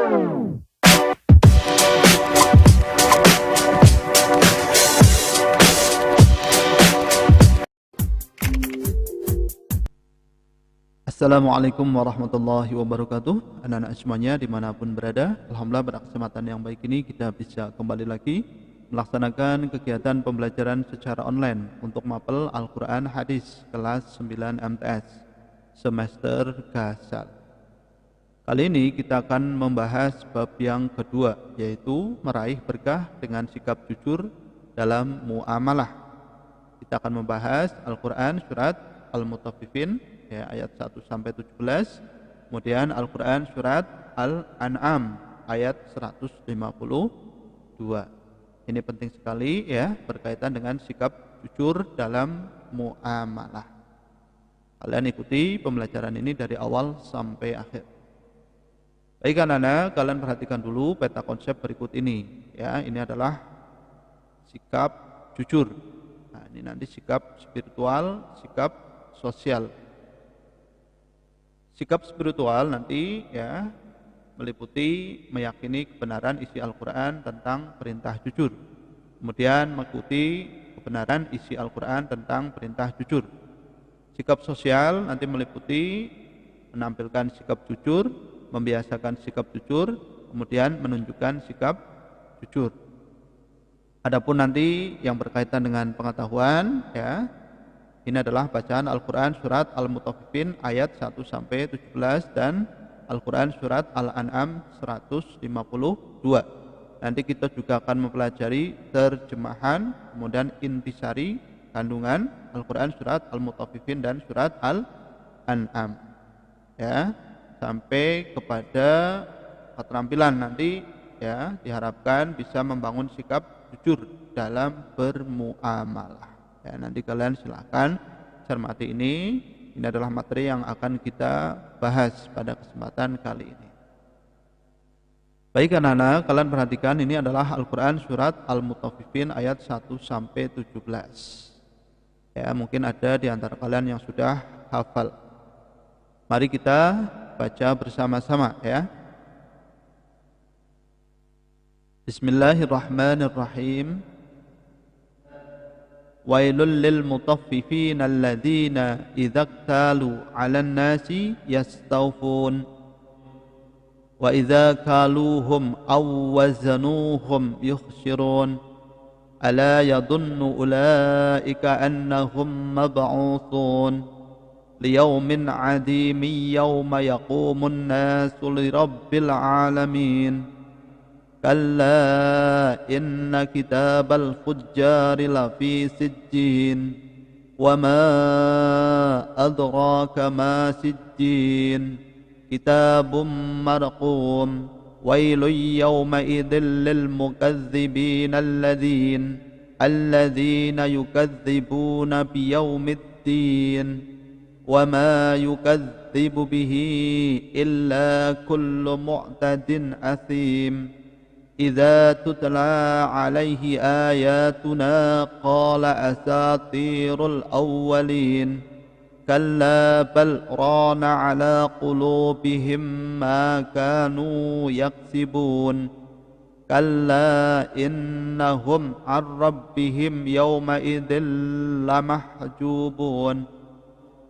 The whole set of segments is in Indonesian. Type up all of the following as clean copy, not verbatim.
Assalamualaikum warahmatullahi wabarakatuh. Anak-anak semuanya dimanapun berada, alhamdulillah pada kesempatan yang baik ini kita bisa kembali lagi melaksanakan kegiatan pembelajaran secara online untuk mapel Al-Quran Hadis kelas 9 MTS semester Gasal. Kali ini kita akan membahas bab yang kedua, yaitu meraih berkah dengan sikap jujur dalam muamalah. Kita akan membahas Al-Quran surat Al-Mutaffifin, ya, ayat 1 sampai 17. Kemudian Al-Qur'an surat Al-An'am ayat 152. Ini penting sekali, ya, berkaitan dengan sikap jujur dalam muamalah. Kalian ikuti pembelajaran ini dari awal sampai akhir. Baik anak-anak, kalian perhatikan dulu peta konsep berikut ini, ya. Ini adalah sikap jujur. Nah, ini nanti sikap spiritual, sikap sosial. Sikap spiritual nanti, ya, meliputi meyakini kebenaran isi Al-Quran tentang perintah jujur. Kemudian mengikuti kebenaran isi Al-Quran tentang perintah jujur. Sikap sosial nanti meliputi menampilkan sikap jujur, membiasakan sikap jujur, kemudian menunjukkan sikap jujur. Adapun nanti yang berkaitan dengan pengetahuan, ya, ini adalah bacaan Al-Quran surat Al-Mutaffifin ayat 1 sampai 17 dan Al-Quran surat Al-An'am 152. Nanti kita juga akan mempelajari terjemahan, kemudian intisari kandungan Al-Quran surat Al-Mutaffifin dan surat Al-An'am, ya, sampai kepada keterampilan nanti, ya, diharapkan bisa membangun sikap jujur dalam bermuamalah. Ya, nanti kalian silahkan cermati ini. Ini adalah materi yang akan kita bahas pada kesempatan kali ini. Baik anak-anak, kalian perhatikan ini adalah Al-Quran surat Al-Mutaffifin ayat 1 sampai 17. Ya, mungkin ada di antara kalian yang sudah hafal. Mari kita baca bersama-sama, ya. Bismillahirrahmanirrahim. Wailul lil mutaffifin alladzina idza iktalu 'alan nasi yastawfun wa idza kaluhum aw wazanuhum yukhsirun ala yadhunnu ulaika annahum mab'utsun liyaumin 'adimin yawma yaqumun nasu lirabbil 'alamin. كلا إن كتاب الفجار لفي سجين وما أدراك ما سجين كتاب مرقوم ويل يومئذ للمكذبين الذين يكذبون بيوم الدين وما يكذب به إلا كل معتد أثيم إذا تتلى عليه آياتنا قال أساطير الأولين كلا بل ران على قلوبهم ما كانوا يكسبون كلا إنهم عن ربهم يومئذ لمحجوبون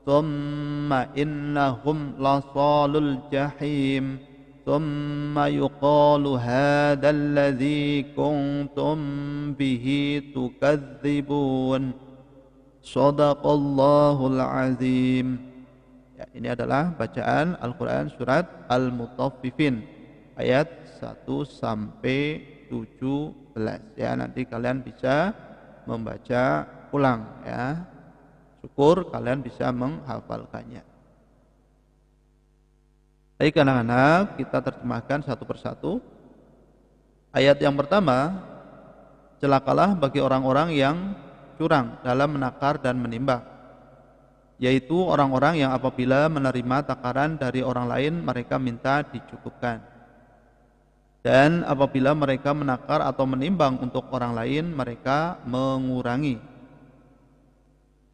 ثم إنهم لصال الجحيم ثم يقال هذا الذي كنتم به تكذبون Shadaqallahul azim. Ya, ini adalah bacaan Al-Quran surat Al-Mutaffifin ayat 1 sampai 17. Ya, nanti kalian bisa membaca ulang, ya. Syukur kalian bisa menghafalkannya. Baik anak-anak, kita terjemahkan satu persatu. Ayat yang pertama, celakalah bagi orang-orang yang curang dalam menakar dan menimbang, yaitu orang-orang yang apabila menerima takaran dari orang lain mereka minta dicukupkan, dan apabila mereka menakar atau menimbang untuk orang lain mereka mengurangi.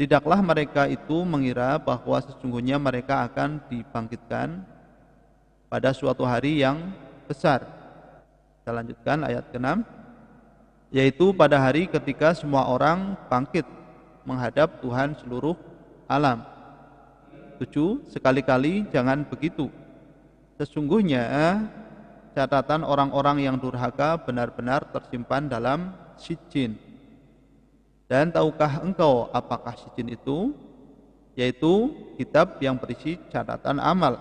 Tidaklah mereka itu mengira bahwa sesungguhnya mereka akan dibangkitkan pada suatu hari yang besar. Kita lanjutkan ayat ke-6, yaitu pada hari ketika semua orang bangkit menghadap Tuhan seluruh alam. 7. Sekali-kali jangan begitu. Sesungguhnya catatan orang-orang yang durhaka benar-benar tersimpan dalam sijin. Dan tahukah engkau apakah sijin itu? Yaitu kitab yang berisi catatan amal.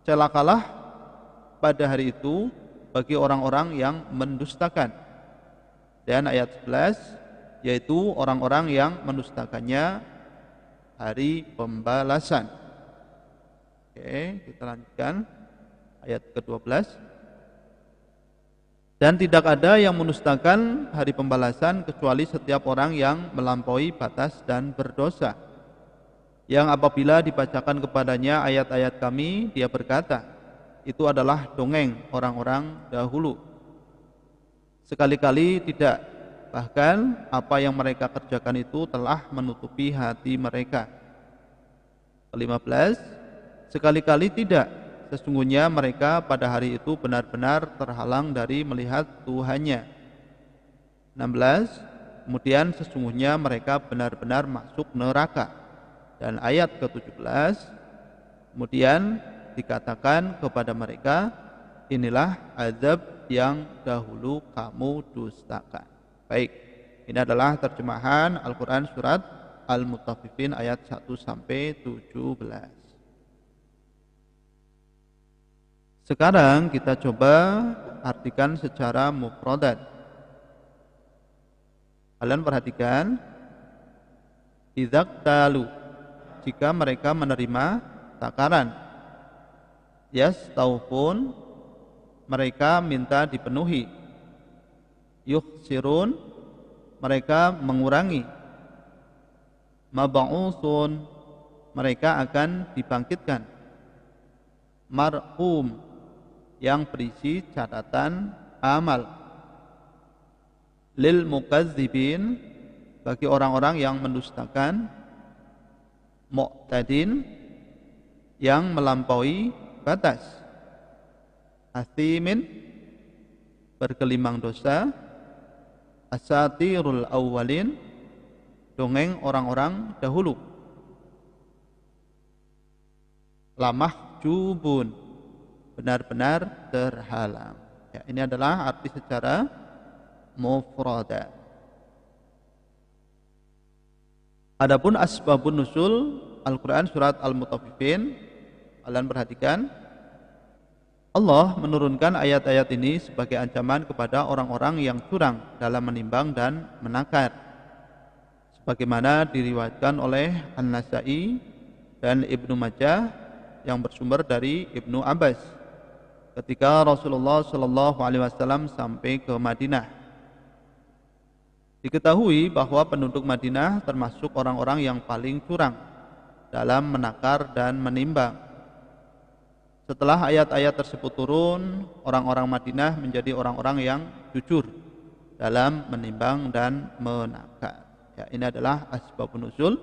Celakalah pada hari itu bagi orang-orang yang mendustakan. Dan ayat 11, yaitu orang-orang yang mendustakannya hari pembalasan. Oke, kita lanjutkan ayat ke-12. Dan tidak ada yang mendustakan hari pembalasan kecuali setiap orang yang melampaui batas dan berdosa, yang apabila dibacakan kepadanya ayat-ayat kami, dia berkata, itu adalah dongeng orang-orang dahulu. Sekali-kali tidak, bahkan apa yang mereka kerjakan itu telah menutupi hati mereka. Ke-15, sekali-kali tidak, sesungguhnya mereka pada hari itu benar-benar terhalang dari melihat Tuhannya. 16, kemudian sesungguhnya mereka benar-benar masuk neraka. Dan ayat ke-17, kemudian dikatakan kepada mereka, inilah azab yang dahulu kamu dustakan. Baik, ini adalah terjemahan Al-Quran surat Al-Mutaffifin ayat 1-17. Sekarang kita coba artikan secara mufradat. Kalian perhatikan, idzaqtalu, jika mereka menerima takaran. Yastaufun, mereka minta dipenuhi. Yukhsirun, mereka mengurangi. Mab'usun, mereka akan dibangkitkan. Marhum, yang berisi catatan amal. Lil mukazzibin, bagi orang-orang yang mendustakan. Mu'tadin, yang melampaui batas. Athimin, bergelimang dosa. Asatirul awwalin, dongeng orang-orang dahulu. Lamahjubun, benar-benar terhalang. Ya, ini adalah arti secara mufradat. Adapun asbabun nuzul Al-Quran surat Al-Mutaffifin, kalian perhatikan, Allah menurunkan ayat-ayat ini sebagai ancaman kepada orang-orang yang curang dalam menimbang dan menakar, sebagaimana diriwayatkan oleh An-Nasai dan Ibnu Majah yang bersumber dari Ibnu Abbas ketika Rasulullah Shallallahu Alaihi Wasallam sampai ke Madinah. Diketahui bahwa penduduk Madinah termasuk orang-orang yang paling curang dalam menakar dan menimbang. Setelah ayat-ayat tersebut turun, orang-orang Madinah menjadi orang-orang yang jujur dalam menimbang dan menakar. Ya, ini adalah asbabun nuzul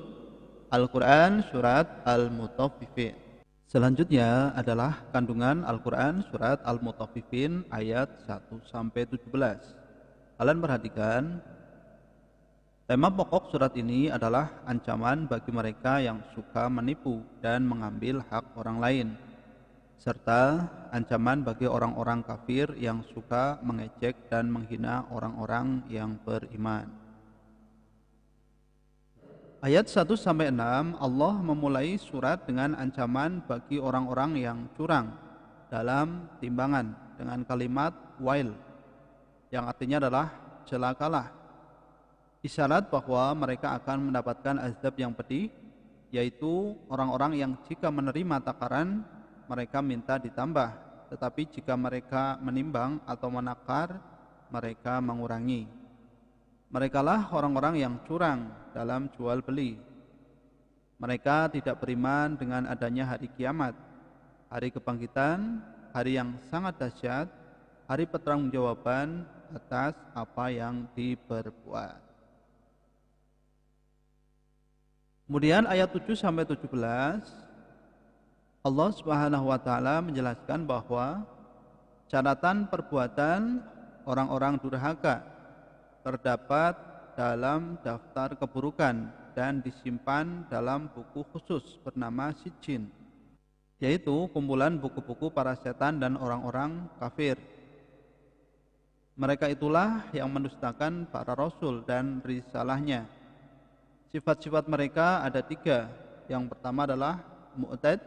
Al-Quran surat Al-Mutaffifin. Selanjutnya adalah kandungan Al-Quran surat Al-Mutaffifin ayat 1-17. Kalian perhatikan, tema pokok surat ini adalah ancaman bagi mereka yang suka menipu dan mengambil hak orang lain, serta ancaman bagi orang-orang kafir yang suka mengejek dan menghina orang-orang yang beriman. Ayat 1-6 Allah memulai surat dengan ancaman bagi orang-orang yang curang dalam timbangan dengan kalimat wail, yang artinya adalah celakalah. Isyarat bahwa mereka akan mendapatkan azab yang pedih, yaitu orang-orang yang jika menerima takaran mereka minta ditambah, tetapi jika mereka menimbang atau menakar mereka mengurangi. Merekalah orang-orang yang curang dalam jual beli. Mereka tidak beriman dengan adanya hari kiamat, hari kebangkitan, hari yang sangat dahsyat, hari pertanggungjawaban atas apa yang diperbuat. Kemudian ayat 7-17 Allah Subhanahu wa taala menjelaskan bahwa Catatan perbuatan orang-orang durhaka terdapat dalam daftar keburukan dan disimpan dalam buku khusus bernama Sijjin, yaitu kumpulan buku-buku para setan dan orang-orang kafir. Mereka itulah yang mendustakan para rasul dan risalahnya. Sifat-sifat mereka ada 3. Yang pertama adalah mu'tad,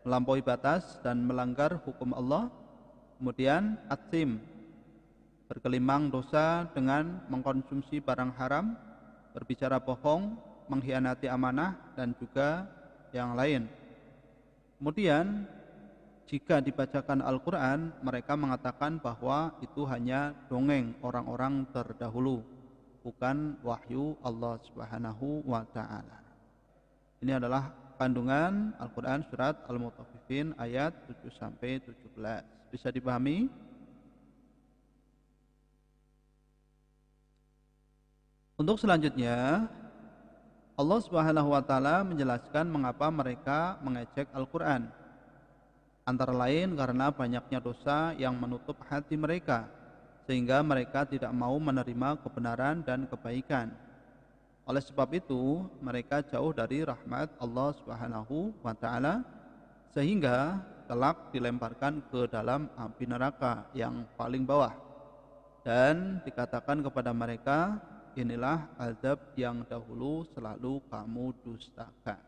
melampaui batas dan melanggar hukum Allah. Kemudian atsim, berkelimang dosa dengan mengkonsumsi barang haram, berbicara bohong, mengkhianati amanah, dan juga yang lain. Kemudian jika dibacakan Al-Quran, mereka mengatakan bahwa itu hanya dongeng orang-orang terdahulu, bukan wahyu Allah Subhanahu wa Ta'ala. Ini adalah kandungan Al-Quran surat Al-Mutaffifin ayat 7-17. Bisa dipahami? Untuk selanjutnya, Allah Subhanahu wa Ta'ala menjelaskan mengapa mereka mengejek Al-Quran. Antara lain karena banyaknya dosa yang menutup hati mereka, sehingga mereka tidak mau menerima kebenaran dan kebaikan. Oleh sebab itu, mereka jauh dari rahmat Allah Subhanahu wa Ta'ala, sehingga kelak dilemparkan ke dalam api neraka yang paling bawah. Dan dikatakan kepada mereka, inilah azab yang dahulu selalu kamu dustakan.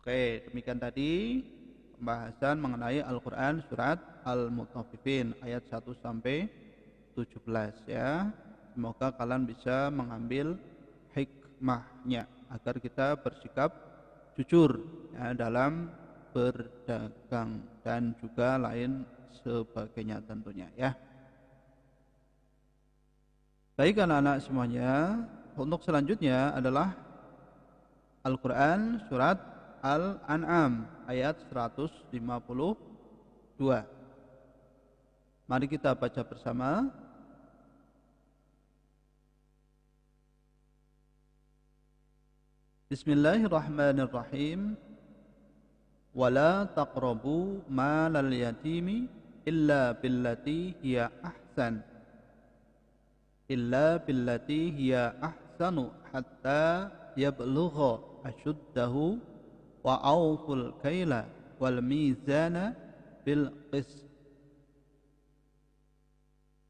Oke, demikian tadi pembahasan mengenai Al-Quran surat Al-Mutaffifin ayat 1-17 ya. Semoga kalian bisa mengambil hikmahnya agar kita bersikap jujur ya, dalam berdagang dan juga lain sebagainya tentunya ya. Baik anak-anak semuanya, untuk selanjutnya adalah Al-Quran surat Al-An'am ayat 152. Mari kita baca bersama. Bismillahirrahmanirrahim. Wala taqrabu malal yatimi illa billati hiya ahsan. Illa billati hiya ahsanu hatta yablugha ashuddahu wa awful kaila wal mizana bil qist.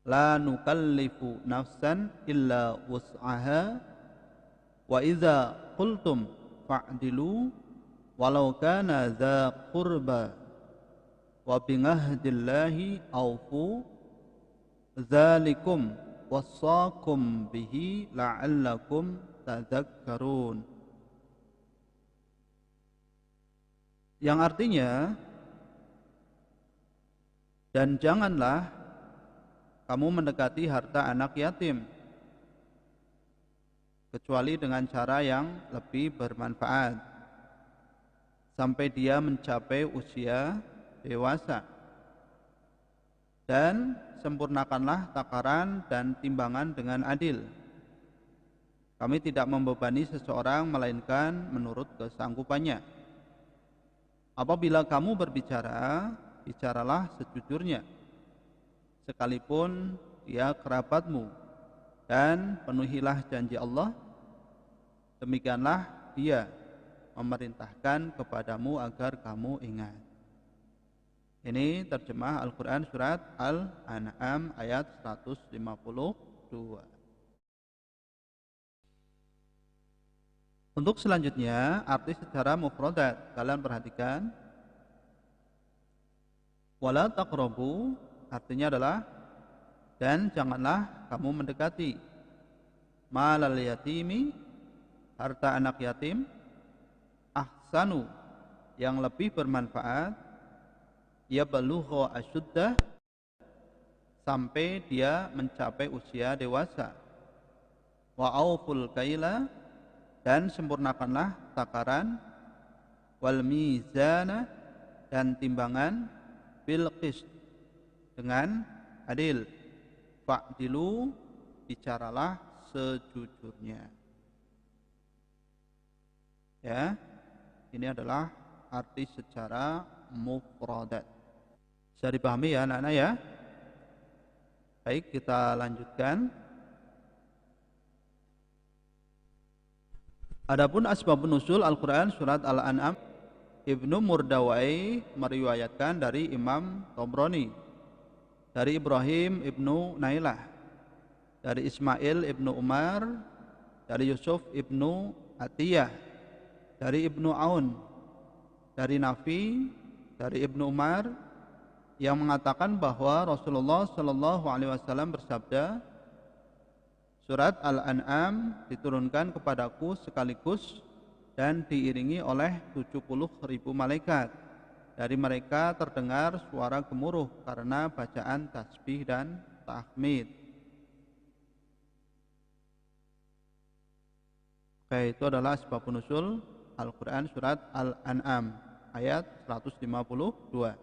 La nukallifu nafsan illa wus'aha wa idza qultum fa'dilu walau kana dza qurba wa bingahdillahi awfu dzalikum wassaakum bihi la'allakum tadhakkarun. Yang artinya, dan janganlah kamu mendekati harta anak yatim kecuali dengan cara yang lebih bermanfaat sampai dia mencapai usia dewasa, dan sempurnakanlah takaran dan timbangan dengan adil. Kami tidak membebani seseorang melainkan menurut kesanggupannya. Apabila kamu berbicara, bicaralah sejujurnya, sekalipun dia kerabatmu, dan penuhilah janji Allah. Demikianlah dia memerintahkan kepadamu agar kamu ingat. Ini terjemah Al-Quran surat Al-An'am ayat 152. Untuk selanjutnya, arti secara mufradat. Kalian perhatikan. Wala taqrabu artinya adalah dan janganlah kamu mendekati malal yatimi harta anak yatim ahsanu yang lebih bermanfaat ya balugha asyuddah sampai dia mencapai usia dewasa wa auful kaila dan sempurnakanlah takaran wal mizana dan timbangan bil qist dengan adil. Fa'dilu bicaralah sejujurnya. Ya, ini adalah arti secara mufradat. Bisa dipahami ya anak-anak ya? Baik, kita lanjutkan. Adapun asbabun nuzul Al-Quran surat Al-An'am, Ibnu Murdawai meriwayatkan dari Imam Tobroni, dari Ibrahim Ibnu Nailah, dari Ismail Ibnu Umar, dari Yusuf Ibnu Atiyah, dari Ibnu Aun, dari Nafi, dari Ibnu Umar, yang mengatakan bahwa Rasulullah Shallallahu Alaihi Wasallam bersabda, surat Al-An'am diturunkan kepadaku sekaligus dan diiringi oleh 70.000 malaikat. Dari mereka terdengar suara gemuruh karena bacaan tasbih dan tahmid. Oke, itu adalah asbabun nuzul Al-Quran surat Al-An'am ayat 152.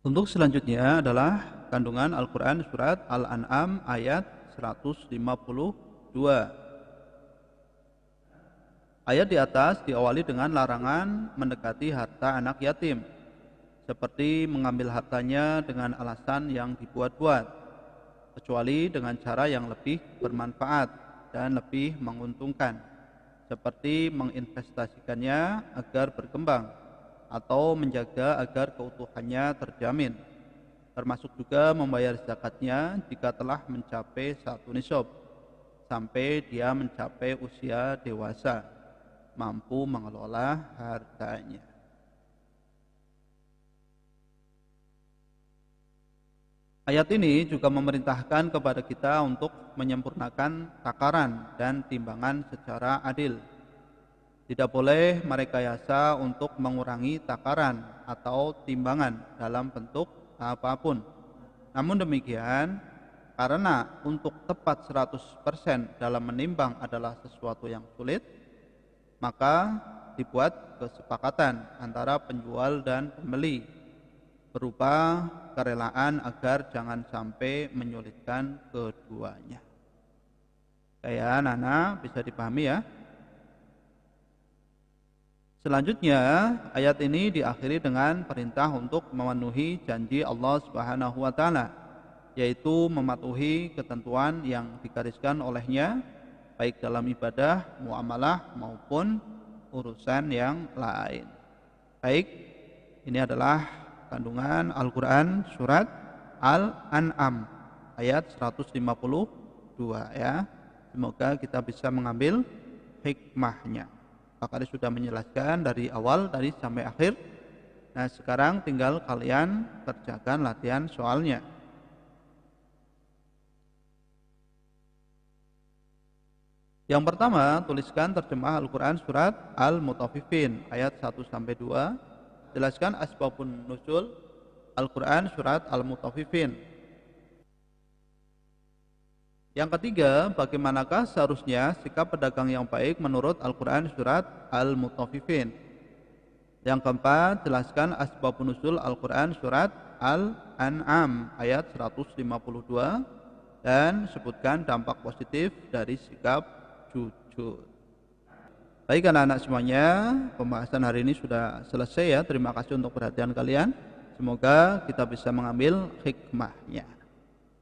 Untuk selanjutnya adalah kandungan Al-Quran surat Al-An'am ayat 152. Ayat di atas diawali dengan larangan mendekati harta anak yatim, seperti mengambil hartanya dengan alasan yang dibuat-buat, kecuali dengan cara yang lebih bermanfaat dan lebih menguntungkan, seperti menginvestasikannya agar berkembang atau menjaga agar keutuhannya terjamin, termasuk juga membayar zakatnya jika telah mencapai 1 nisab, sampai dia mencapai usia dewasa, mampu mengelola hartanya. Ayat ini juga memerintahkan kepada kita untuk menyempurnakan takaran dan timbangan secara adil. Tidak boleh merekayasa untuk mengurangi takaran atau timbangan dalam bentuk apapun. Namun demikian, karena untuk tepat 100% dalam menimbang adalah sesuatu yang sulit, maka dibuat kesepakatan antara penjual dan pembeli berupa kerelaan agar jangan sampai menyulitkan keduanya. Kayak anak-anak bisa dipahami ya. Selanjutnya, ayat ini diakhiri dengan perintah untuk memenuhi janji Allah Subhanahu wa taala, yaitu mematuhi ketentuan yang digariskan olehnya baik dalam ibadah, muamalah maupun urusan yang lain. Baik, ini adalah kandungan Al-Qur'an surat Al-An'am ayat 152 ya. Semoga kita bisa mengambil hikmahnya. Pak Ari sudah menjelaskan dari awal tadi sampai akhir. Nah, sekarang tinggal kalian kerjakan latihan soalnya. Yang pertama, tuliskan terjemah Al-Quran surat Al-Mutaffifin ayat 1-2. Jelaskan asbabun nuzul Al-Quran surat Al-Mutaffifin. Yang ketiga, bagaimanakah seharusnya sikap pedagang yang baik menurut Al-Quran surat Al-Mutaffifin. Yang keempat, jelaskan asbabun nuzul Al-Quran surat Al-An'am ayat 152 dan sebutkan dampak positif dari sikap jujur. Baik anak-anak semuanya, pembahasan hari ini sudah selesai ya. Terima kasih untuk perhatian kalian. Semoga kita bisa mengambil hikmahnya.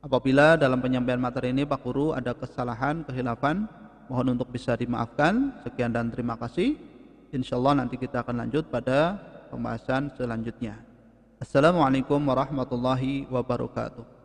Apabila dalam penyampaian materi ini Pak Guru ada kesalahan, kehilafan, mohon untuk bisa dimaafkan. Sekian dan terima kasih. Insyaallah nanti kita akan lanjut pada pembahasan selanjutnya. Assalamualaikum warahmatullahi wabarakatuh.